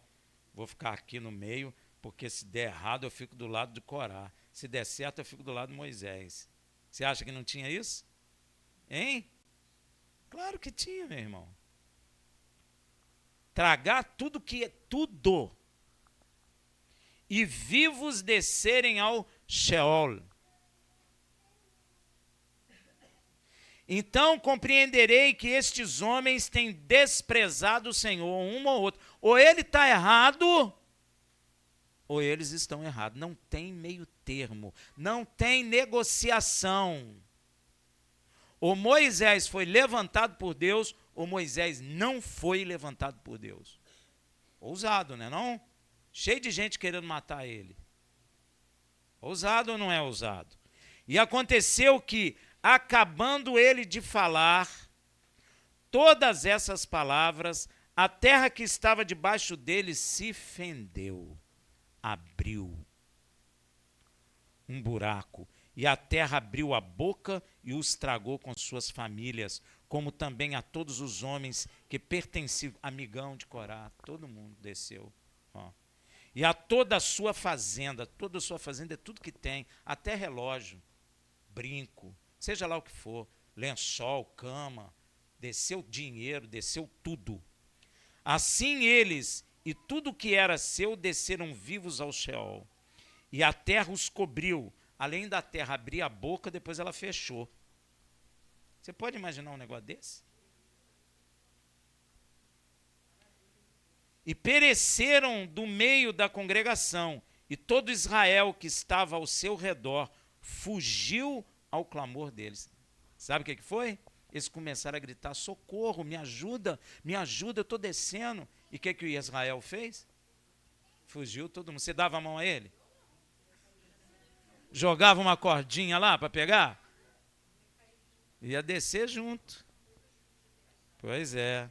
vou ficar aqui no meio, porque se der errado eu fico do lado de Corá. Se der certo eu fico do lado de Moisés. Você acha que não tinha isso? Hein? Claro que tinha, meu irmão. Tragar tudo que é tudo. E vivos descerem ao Sheol. Então compreenderei que estes homens têm desprezado o Senhor, um ou outro. Ou ele está errado, ou eles estão errados. Não tem meio termo, não tem negociação. Ou Moisés foi levantado por Deus, ou Moisés não foi levantado por Deus. Ousado, né não? Cheio de gente querendo matar ele. Ousado ou não é ousado? E aconteceu que, acabando ele de falar todas essas palavras, a terra que estava debaixo dele se fendeu, abriu um buraco, e a terra abriu a boca e os tragou com suas famílias, como também a todos os homens que pertenciam, amigão de Corá, todo mundo desceu. Ó. E a toda a sua fazenda é tudo que tem, até relógio, brinco, seja lá o que for, lençol, cama, desceu dinheiro, desceu tudo. Assim eles e tudo que era seu desceram vivos ao Sheol. E a terra os cobriu. Além da terra abrir a boca, depois ela fechou. Você pode imaginar um negócio desse? E pereceram do meio da congregação, e todo Israel que estava ao seu redor fugiu ao clamor deles. Sabe o que foi? Eles começaram a gritar, socorro, me ajuda, eu estou descendo. E o que o Israel fez? Fugiu todo mundo. Você dava a mão a ele? Jogava uma cordinha lá para pegar? Ia descer junto. Pois é.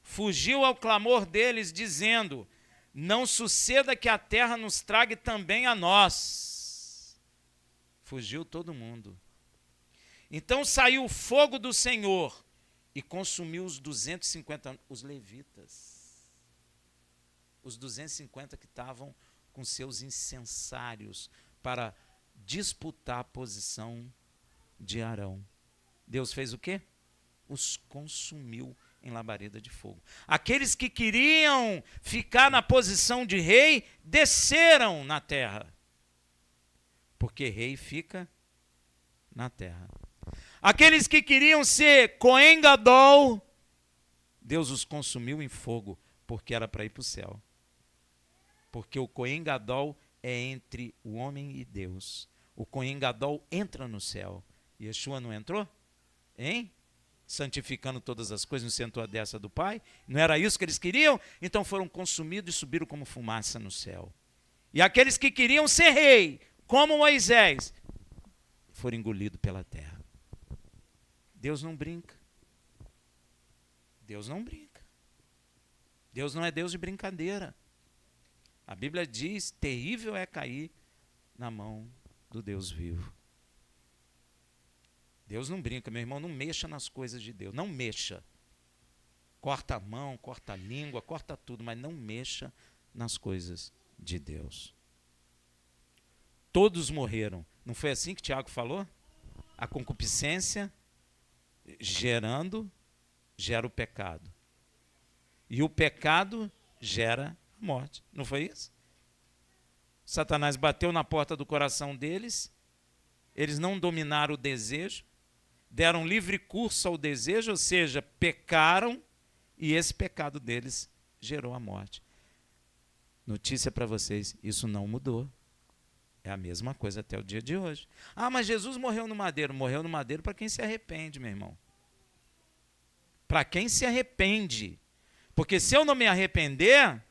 Fugiu ao clamor deles, dizendo, não suceda que a terra nos trague também a nós. Fugiu todo mundo. Então saiu o fogo do Senhor e consumiu os 250, os levitas. Os 250 que estavam com seus incensários para disputar a posição de Arão. Deus fez o quê? Os consumiu em labareda de fogo. Aqueles que queriam ficar na posição de rei, desceram na terra. Porque rei fica na terra. Aqueles que queriam ser Cohen Gadol, Deus os consumiu em fogo, porque era para ir para o céu. Porque o Cohen Gadol é entre o homem e Deus. O Cohen Gadol entra no céu. Yeshua não entrou? Hein? Santificando todas as coisas, não sentou à destra do Pai? Não era isso que eles queriam? Então foram consumidos e subiram como fumaça no céu. E aqueles que queriam ser rei, como Moisés, foram engolidos pela terra. Deus não brinca. Deus não brinca. Deus não é Deus de brincadeira. A Bíblia diz, terrível é cair na mão do Deus vivo. Deus não brinca, meu irmão, não mexa nas coisas de Deus, não mexa. Corta a mão, corta a língua, corta tudo, mas não mexa nas coisas de Deus. Todos morreram. Não foi assim que Tiago falou? A concupiscência gera o pecado. E o pecado gera a morte. Não foi isso? Satanás bateu na porta do coração deles, eles não dominaram o desejo, deram livre curso ao desejo, ou seja, pecaram, e esse pecado deles gerou a morte. Notícia para vocês, isso não mudou. É a mesma coisa até o dia de hoje. Ah, mas Jesus morreu no madeiro. Morreu no madeiro para quem se arrepende, meu irmão. Para quem se arrepende. Porque se eu não me arrepender,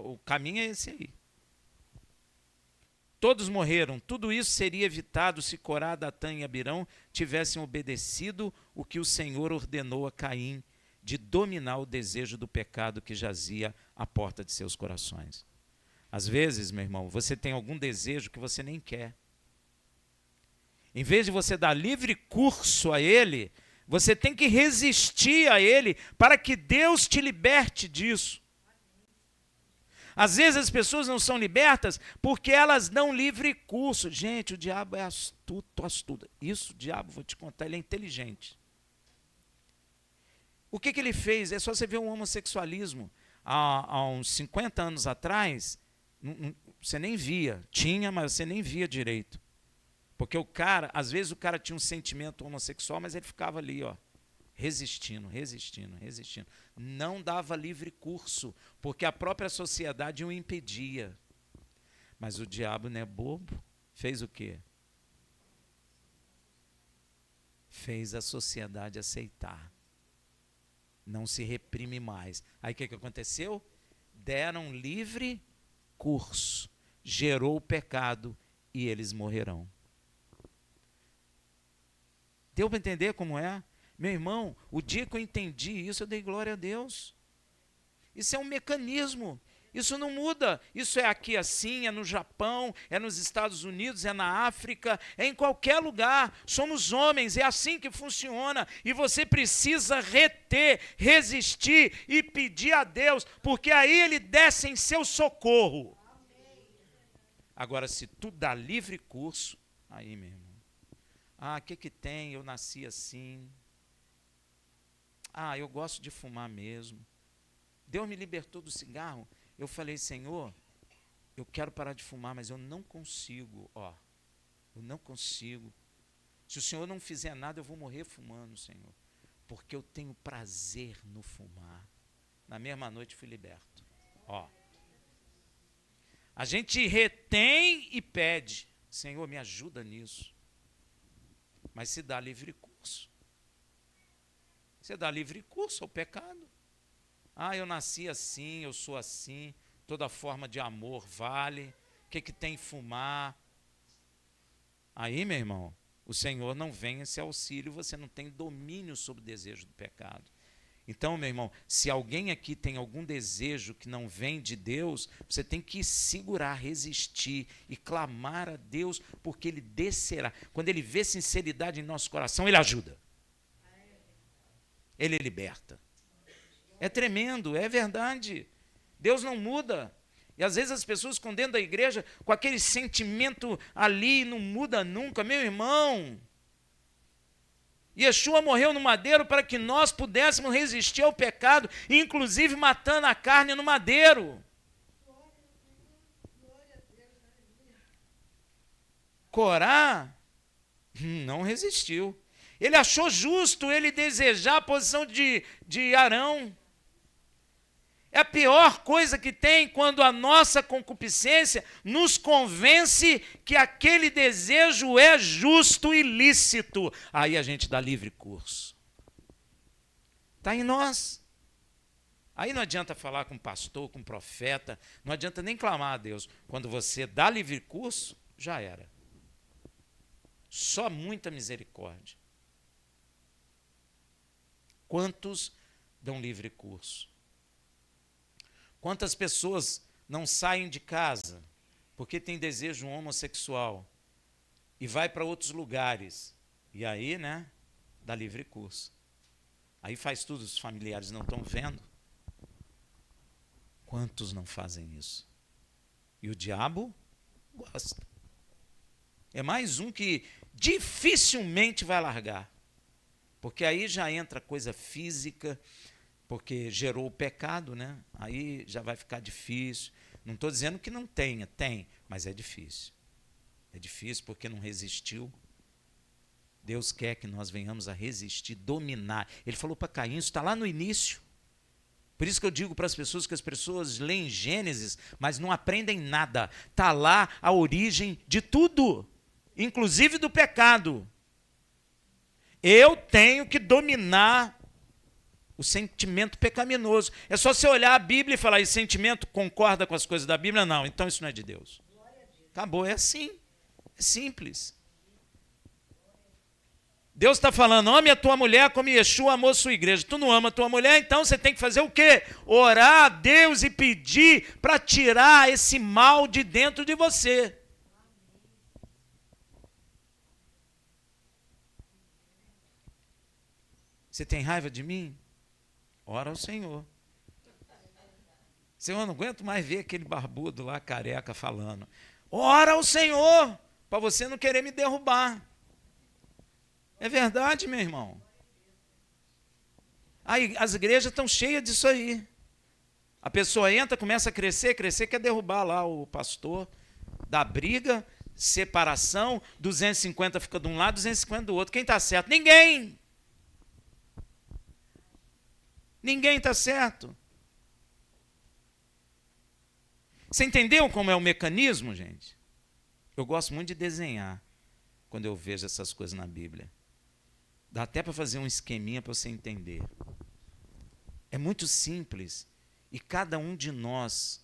o caminho é esse aí. Todos morreram. Tudo isso seria evitado se Corá, Datã e Abirão tivessem obedecido o que o Senhor ordenou a Caim, de dominar o desejo do pecado que jazia à porta de seus corações. Às vezes, meu irmão, você tem algum desejo que você nem quer. Em vez de você dar livre curso a ele, você tem que resistir a ele para que Deus te liberte disso. Às vezes as pessoas não são libertas porque elas dão livre curso. Gente, o diabo é astuto. Isso, o diabo, vou te contar, ele é inteligente. O que ele fez? É só você ver o homossexualismo. Há uns 50 anos atrás, você nem via. Tinha, mas você nem via direito. Porque o cara, às vezes o cara tinha um sentimento homossexual, mas ele ficava ali, ó, resistindo. Não dava livre curso, porque a própria sociedade o impedia. Mas o diabo não é bobo. Fez o quê? fez a sociedade aceitar. Não se reprime mais. Aí o que aconteceu? Deram livre curso. Gerou o pecado e eles morrerão. Deu para entender como é? Meu irmão, o dia que eu entendi isso, eu dei glória a Deus. Isso é um mecanismo. Isso não muda. Isso é aqui assim, é no Japão, é nos Estados Unidos, é na África, é em qualquer lugar. Somos homens, é assim que funciona. E você precisa reter, resistir e pedir a Deus, porque aí Ele desce em seu socorro. Agora, se tu dá livre curso, aí, meu irmão. Ah, o que tem? Eu nasci assim. Ah, eu gosto de fumar mesmo. Deus me libertou do cigarro. Eu falei, Senhor, eu quero parar de fumar, mas eu não consigo, eu não consigo. Se o Senhor não fizer nada, eu vou morrer fumando, Senhor, porque eu tenho prazer no fumar. Na mesma noite fui liberto. A gente retém e pede, Senhor, me ajuda nisso. Mas se dá livre curso. Você dá livre curso ao pecado. Ah, eu nasci assim, eu sou assim, toda forma de amor vale, o que tem fumar? Aí, meu irmão, o Senhor não vem esse auxílio, você não tem domínio sobre o desejo do pecado. Então, meu irmão, se alguém aqui tem algum desejo que não vem de Deus, você tem que segurar, resistir e clamar a Deus, porque Ele descerá. Quando Ele vê sinceridade em nosso coração, Ele ajuda. Ele liberta. É tremendo, é verdade. Deus não muda. E às vezes as pessoas ficam dentro da igreja com aquele sentimento ali, não muda nunca. Meu irmão, Yeshua morreu no madeiro para que nós pudéssemos resistir ao pecado, inclusive matando a carne no madeiro. Corá não resistiu. Ele achou justo ele desejar a posição de Arão. É a pior coisa que tem quando a nossa concupiscência nos convence que aquele desejo é justo e lícito. Aí a gente dá livre curso. Está em nós. Aí não adianta falar com pastor, com profeta, não adianta nem clamar a Deus. Quando você dá livre curso, já era. Só muita misericórdia. Quantos dão livre curso? Quantas pessoas não saem de casa porque tem desejo homossexual e vai para outros lugares e aí, dá livre curso. Aí faz tudo, os familiares não estão vendo. Quantos não fazem isso? E o diabo gosta. É mais um que dificilmente vai largar. Porque aí já entra coisa física, porque gerou o pecado, Aí já vai ficar difícil. Não estou dizendo que não tenha, tem, mas é difícil. É difícil porque não resistiu. Deus quer que nós venhamos a resistir, dominar. Ele falou para Caim, isso está lá no início. Por isso que eu digo para as pessoas que as pessoas leem Gênesis, mas não aprendem nada. Está lá a origem de tudo, inclusive do pecado. Eu tenho que dominar o sentimento pecaminoso. É só você olhar a Bíblia e falar, esse sentimento concorda com as coisas da Bíblia? Não, então isso não é de Deus. Acabou, é assim. É simples. Deus está falando, ame a tua mulher como Yeshua amou a sua igreja. Tu não ama a tua mulher, então você tem que fazer o quê? Orar a Deus e pedir para tirar esse mal de dentro de você. Você tem raiva de mim? Ora ao Senhor. Senhor, eu não aguento mais ver aquele barbudo lá, careca, falando. Ora ao Senhor, para você não querer me derrubar. É verdade, meu irmão. Aí, as igrejas estão cheias disso aí. A pessoa entra, começa a crescer, quer derrubar lá o pastor, dá briga, separação, 250 fica de um lado, 250 do outro. Quem está certo? Ninguém. Ninguém está certo. Você entendeu como é o mecanismo, gente? Eu gosto muito de desenhar quando eu vejo essas coisas na Bíblia. Dá até para fazer um esqueminha para você entender. É muito simples. E cada um de nós,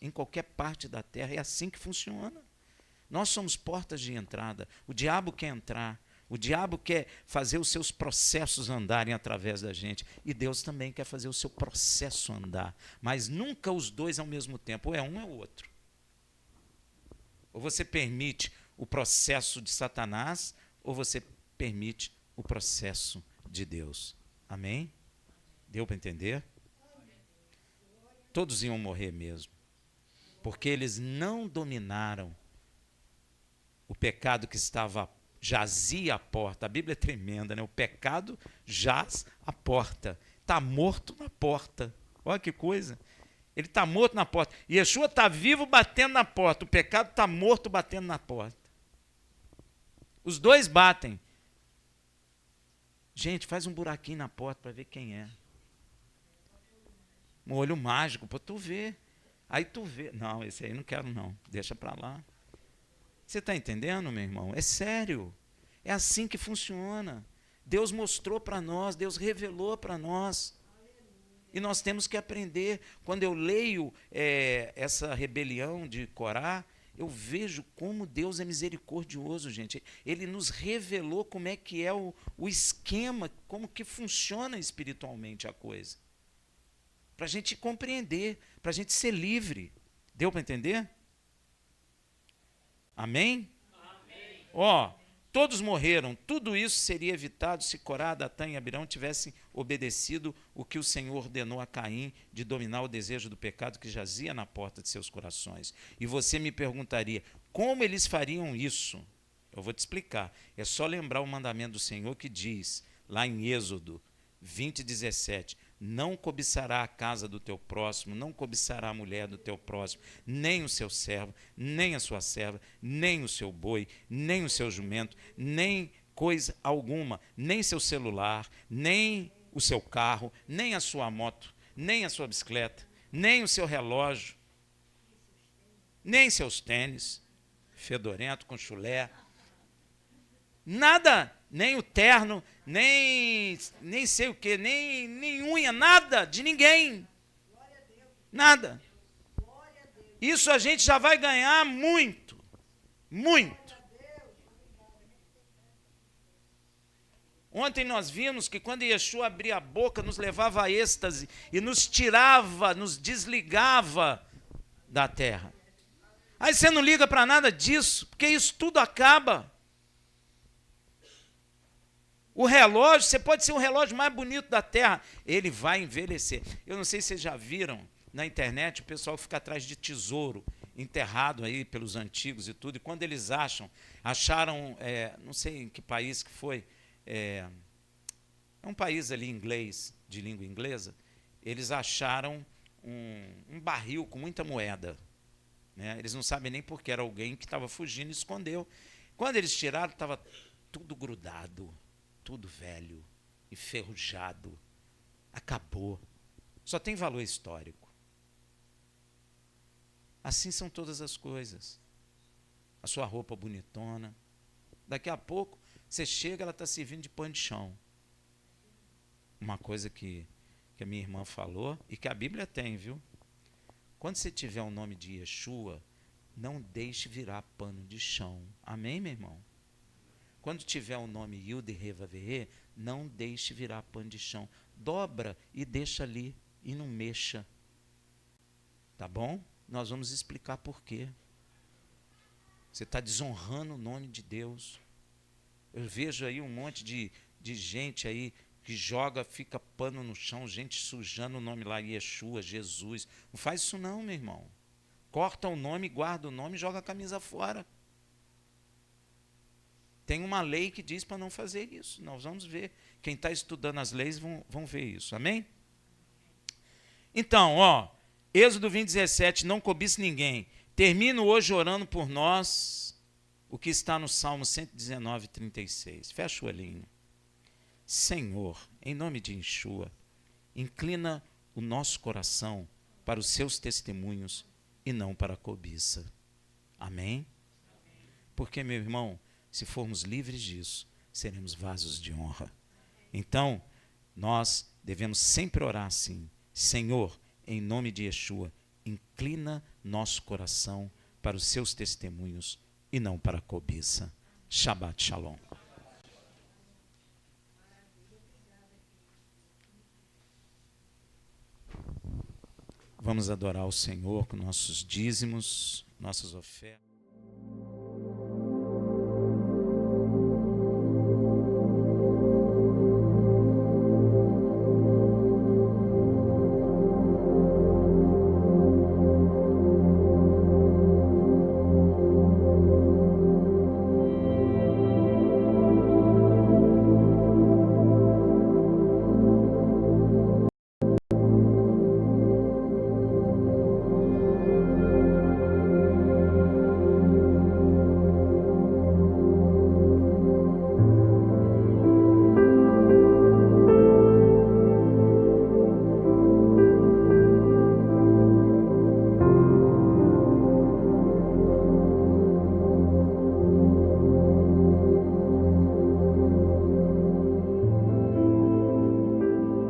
em qualquer parte da terra, é assim que funciona. Nós somos portas de entrada. O diabo quer entrar. O diabo quer fazer os seus processos andarem através da gente. E Deus também quer fazer o seu processo andar. Mas nunca os dois ao mesmo tempo. Ou é um ou é o outro. Ou você permite o processo de Satanás, ou você permite o processo de Deus. Amém? Deu para entender? Todos iam morrer mesmo. Porque eles não dominaram o pecado que jazia à porta. A Bíblia é tremenda, né? O pecado jaz à porta. Está morto na porta. Olha que coisa. Ele está morto na porta. Yeshua está vivo batendo na porta. O pecado está morto batendo na porta. Os dois batem. Gente, faz um buraquinho na porta para ver quem é. Um olho mágico para tu ver. Aí tu vê. Não, esse aí não quero não. Deixa para lá. Você está entendendo, meu irmão? É sério. É assim que funciona. Deus mostrou para nós, Deus revelou para nós. E nós temos que aprender. Quando eu leio essa rebelião de Corá, eu vejo como Deus é misericordioso, gente. Ele nos revelou como é que é o esquema, como que funciona espiritualmente a coisa. Para a gente compreender, para a gente ser livre. Deu para entender? Amém? Ó, todos morreram. Tudo isso seria evitado se Corá, Datã e Abirão tivessem obedecido o que o Senhor ordenou a Caim de dominar o desejo do pecado que jazia na porta de seus corações. E você me perguntaria, como eles fariam isso? Eu vou te explicar. É só lembrar o mandamento do Senhor que diz, lá em Êxodo 20:17, não cobiçará a casa do teu próximo, não cobiçará a mulher do teu próximo, nem o seu servo, nem a sua serva, nem o seu boi, nem o seu jumento, nem coisa alguma, nem seu celular, nem o seu carro, nem a sua moto, nem a sua bicicleta, nem o seu relógio, nem seus tênis, fedorento com chulé, nada, nem o terno, nem sei o que, nem unha, nada de ninguém. Nada. Isso a gente já vai ganhar muito. Muito. Ontem nós vimos que quando Yeshua abria a boca, nos levava a êxtase e nos tirava, nos desligava da terra. Aí você não liga para nada disso, porque isso tudo acaba. O relógio, você pode ser o relógio mais bonito da terra, ele vai envelhecer. Eu não sei se vocês já viram na internet o pessoal fica atrás de tesouro, enterrado aí pelos antigos e tudo, e quando eles acharam, não sei em que país que foi, é um país ali inglês, de língua inglesa, eles acharam um barril com muita moeda. Né? Eles não sabem nem porque era alguém que estava fugindo e escondeu. Quando eles tiraram, estava tudo grudado. Tudo velho, enferrujado, acabou. Só tem valor histórico. Assim são todas as coisas. A sua roupa bonitona. Daqui a pouco, você chega, ela está servindo de pano de chão. Uma coisa que a minha irmã falou, e que a Bíblia tem, viu? Quando você tiver o nome de Yeshua, não deixe virar pano de chão. Amém, meu irmão? Quando tiver o nome Yud Reva Verê, não deixe virar pano de chão. Dobra e deixa ali e não mexa. Tá bom? Nós vamos explicar por quê. Você está desonrando o nome de Deus. Eu vejo aí um monte de gente aí que fica pano no chão, gente sujando o nome lá, Yeshua, Jesus. Não faz isso não, meu irmão. Corta o nome, guarda o nome e joga a camisa fora. Tem uma lei que diz para não fazer isso. Nós vamos ver. Quem está estudando as leis vão ver isso. Amém? Então, Êxodo 20:17, não cobice ninguém. Termino hoje orando por nós, o que está no Salmo 119:36. Fecha o olhinho. Senhor, em nome de Yeshua, inclina o nosso coração para os seus testemunhos e não para a cobiça. Amém? Porque, meu irmão, se formos livres disso, seremos vasos de honra. Então, nós devemos sempre orar assim: Senhor, em nome de Yeshua, inclina nosso coração para os seus testemunhos e não para a cobiça. Shabbat Shalom. Vamos adorar o Senhor com nossos dízimos, nossas ofertas.